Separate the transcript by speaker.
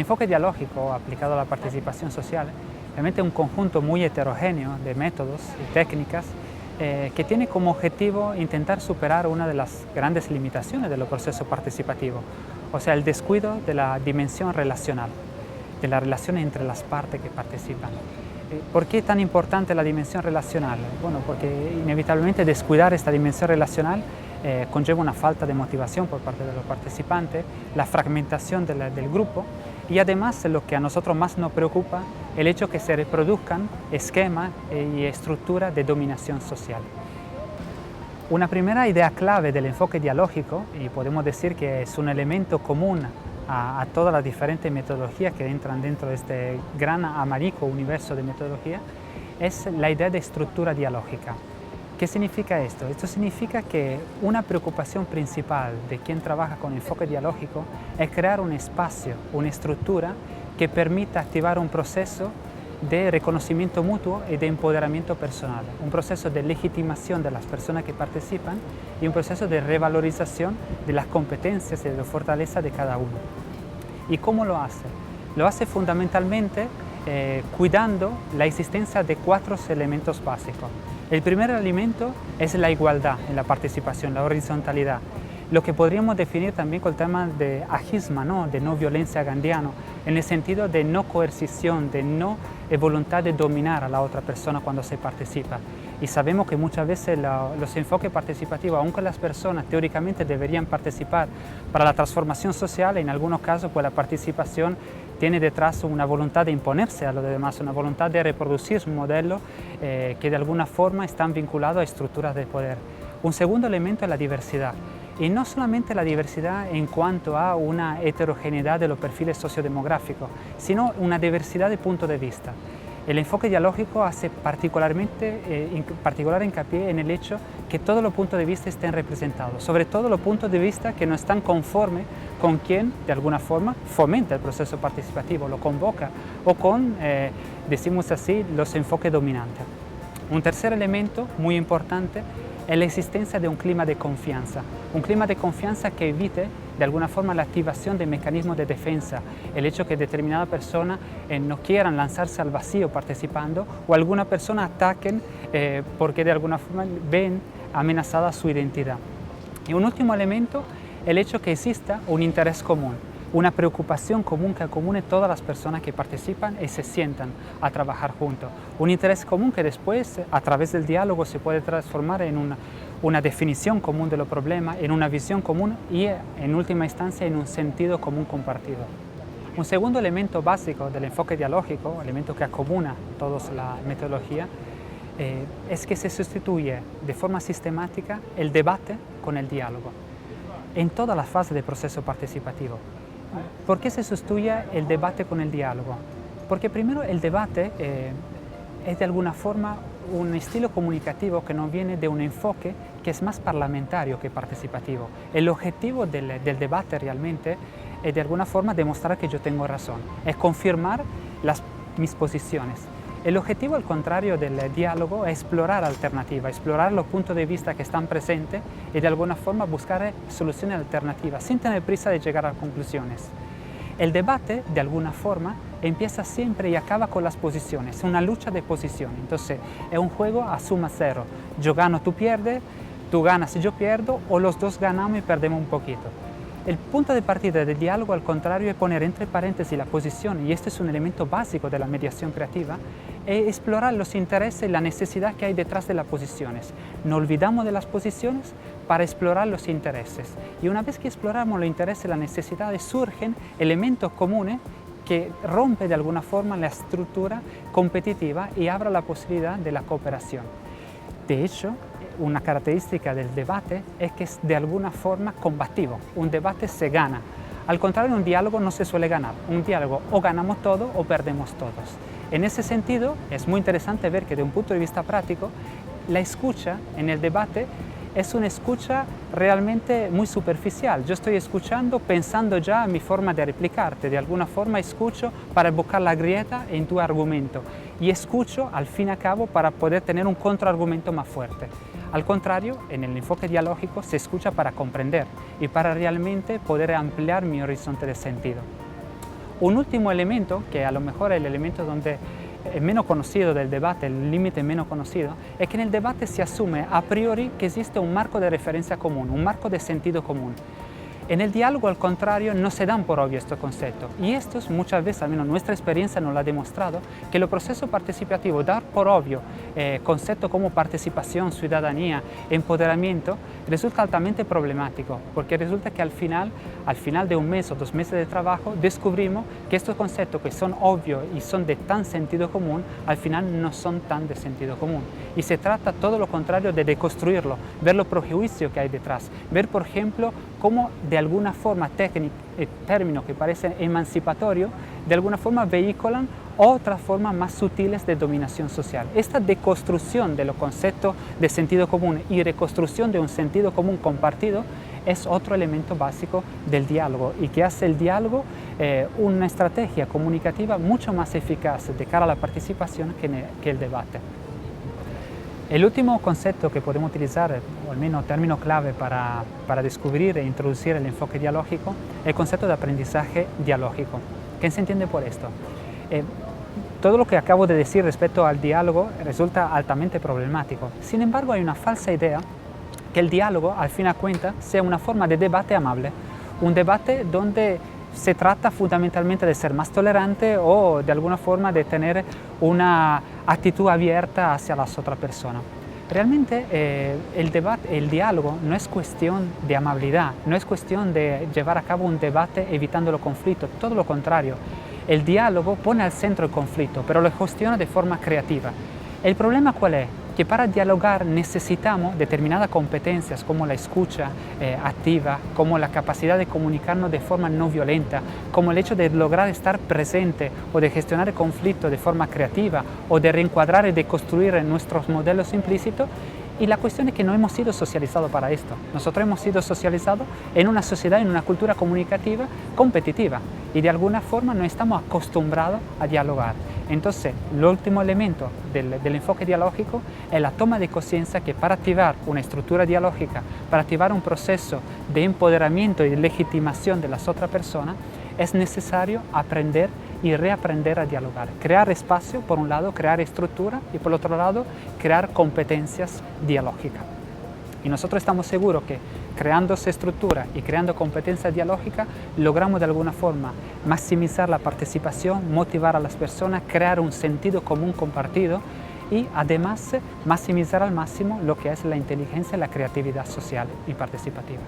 Speaker 1: enfoque dialógico aplicado a la participación social realmente es un conjunto muy heterogéneo de métodos y técnicas que tiene como objetivo intentar superar una de las grandes limitaciones del proceso participativo, o sea, el descuido de la dimensión relacional, de la relación entre las partes que participan. ¿Por qué es tan importante la dimensión relacional? Bueno, porque inevitablemente descuidar esta dimensión relacional conlleva una falta de motivación por parte de los participantes, la fragmentación del grupo y además lo que a nosotros más nos preocupa, el hecho que se reproduzcan esquemas y estructuras de dominación social. Una primera idea clave del enfoque dialógico, y podemos decir que es un elemento común a todas las diferentes metodologías que entran dentro de este gran abanico universo de metodología, es la idea de estructura dialógica. ¿Qué significa esto? Esto significa que una preocupación principal de quien trabaja con enfoque dialógico es crear un espacio, una estructura que permita activar un proceso de reconocimiento mutuo y de empoderamiento personal, un proceso de legitimación de las personas que participan y un proceso de revalorización de las competencias y de la fortaleza de cada uno. ¿Y cómo lo hace? Lo hace fundamentalmente cuidando la existencia de 4 elementos básicos. El primer elemento es la igualdad en la participación, la horizontalidad, lo que podríamos definir también con el tema de agisma, ¿no? De no violencia gandhiano, en el sentido de no coercición, de no voluntad de dominar a la otra persona cuando se participa. Y sabemos que muchas veces los enfoques participativos, aunque las personas teóricamente deberían participar para la transformación social, en algunos casos pues la participación tiene detrás una voluntad de imponerse a los demás, una voluntad de reproducir un modelo que de alguna forma están vinculados a estructuras de poder. Un segundo elemento es la diversidad. Y no solamente la diversidad en cuanto a una heterogeneidad de los perfiles sociodemográficos, sino una diversidad de puntos de vista. El enfoque dialógico hace particular hincapié en el hecho que todos los puntos de vista estén representados, sobre todo los puntos de vista que no están conformes con quien, de alguna forma, fomenta el proceso participativo, lo convoca, o con, decimos así, los enfoques dominantes. Un tercer elemento muy importante es la existencia de un clima de confianza que evite de alguna forma la activación de mecanismos de defensa, el hecho que determinada persona no quieran lanzarse al vacío participando o alguna persona ataquen porque de alguna forma ven amenazada su identidad. Y un último elemento, el hecho que exista un interés común, una preocupación común que acomune todas las personas que participan y se sientan a trabajar juntos. Un interés común que después, a través del diálogo, se puede transformar en una definición común de los problemas, en una visión común y, en última instancia, en un sentido común compartido. Un segundo elemento básico del enfoque dialógico, elemento que acomuna toda la metodología, es que se sustituye de forma sistemática el debate con el diálogo en todas las fases del proceso participativo. ¿Por qué se sustituye el debate con el diálogo? Porque primero el debate es de alguna forma un estilo comunicativo que nos viene de un enfoque que es más parlamentario que participativo. El objetivo del debate realmente es de alguna forma demostrar que yo tengo razón, es confirmar mis posiciones. El objetivo, al contrario del diálogo, es explorar alternativas, explorar los puntos de vista que están presentes y de alguna forma buscar soluciones alternativas sin tener prisa de llegar a conclusiones. El debate, de alguna forma, empieza siempre y acaba con las posiciones, es una lucha de posiciones. Entonces, es un juego a suma cero. Yo gano, tú pierdes, tú ganas y yo pierdo, o los dos ganamos y perdemos un poquito. El punto de partida del diálogo, al contrario, es poner entre paréntesis la posición, y este es un elemento básico de la mediación creativa, es explorar los intereses y la necesidad que hay detrás de las posiciones. No olvidamos de las posiciones para explorar los intereses. Y una vez que exploramos los intereses y las necesidades, surgen elementos comunes que rompen de alguna forma la estructura competitiva y abren la posibilidad de la cooperación. De hecho, una característica del debate es que es de alguna forma combativo. Un debate se gana. Al contrario, un diálogo no se suele ganar. Un diálogo o ganamos todos o perdemos todos. En ese sentido, es muy interesante ver que de un punto de vista práctico, la escucha en el debate es una escucha realmente muy superficial. Yo estoy escuchando pensando ya en mi forma de replicarte. De alguna forma escucho para buscar la grieta en tu argumento y escucho al fin y al cabo para poder tener un contraargumento más fuerte. Al contrario, en el enfoque dialógico se escucha para comprender y para realmente poder ampliar mi horizonte de sentido. Un último elemento, que a lo mejor es el elemento donde es menos conocido del debate, el límite menos conocido, es que en el debate se asume a priori que existe un marco de referencia común, un marco de sentido común. En el diálogo, al contrario, no se dan por obvio estos conceptos. Y estos muchas veces, al menos nuestra experiencia nos lo ha demostrado, que el proceso participativo, dar por obvio conceptos como participación, ciudadanía, empoderamiento, resulta altamente problemático, porque resulta que al final de un mes o 2 meses de trabajo, descubrimos que estos conceptos que son obvios y son de tan sentido común, al final no son tan de sentido común. Y se trata todo lo contrario de deconstruirlo, ver los prejuicios que hay detrás, ver, por ejemplo, cómo de alguna forma términos que parecen emancipatorios, de alguna forma vehiculan otras formas más sutiles de dominación social. Esta deconstrucción de los conceptos de sentido común y reconstrucción de un sentido común compartido es otro elemento básico del diálogo y que hace el diálogo una estrategia comunicativa mucho más eficaz de cara a la participación que el debate. El último concepto que podemos utilizar, o al menos término clave para descubrir e introducir el enfoque dialógico, es el concepto de aprendizaje dialógico. ¿Qué se entiende por esto? Todo lo que acabo de decir respecto al diálogo resulta altamente problemático. Sin embargo, hay una falsa idea que el diálogo, al fin y al cuentas, sea una forma de debate amable, un debate donde se trata fundamentalmente de ser más tolerante o de alguna forma de tener una actitud abierta hacia las otras personas. Realmente el diálogo no es cuestión de amabilidad, no es cuestión de llevar a cabo un debate evitando los conflictos, todo lo contrario. El diálogo pone al centro el conflicto, pero lo gestiona de forma creativa. ¿El problema cuál es? Que para dialogar necesitamos determinadas competencias como la escucha activa, como la capacidad de comunicarnos de forma no violenta, como el hecho de lograr estar presente o de gestionar el conflicto de forma creativa o de reencuadrar y de construir nuestros modelos implícitos. Y la cuestión es que no hemos sido socializados para esto. Nosotros hemos sido socializados en una sociedad, en una cultura comunicativa competitiva y de alguna forma no estamos acostumbrados a dialogar. Entonces, el último elemento del enfoque dialógico es la toma de conciencia que para activar una estructura dialógica, para activar un proceso de empoderamiento y de legitimación de las otras personas, es necesario aprender y reaprender a dialogar. Crear espacio, por un lado, crear estructura y por otro lado, crear competencias dialógicas. Y nosotros estamos seguros que creando esa estructura y creando competencia dialógica, logramos de alguna forma maximizar la participación, motivar a las personas, crear un sentido común compartido y además maximizar al máximo lo que es la inteligencia y la creatividad social y participativa.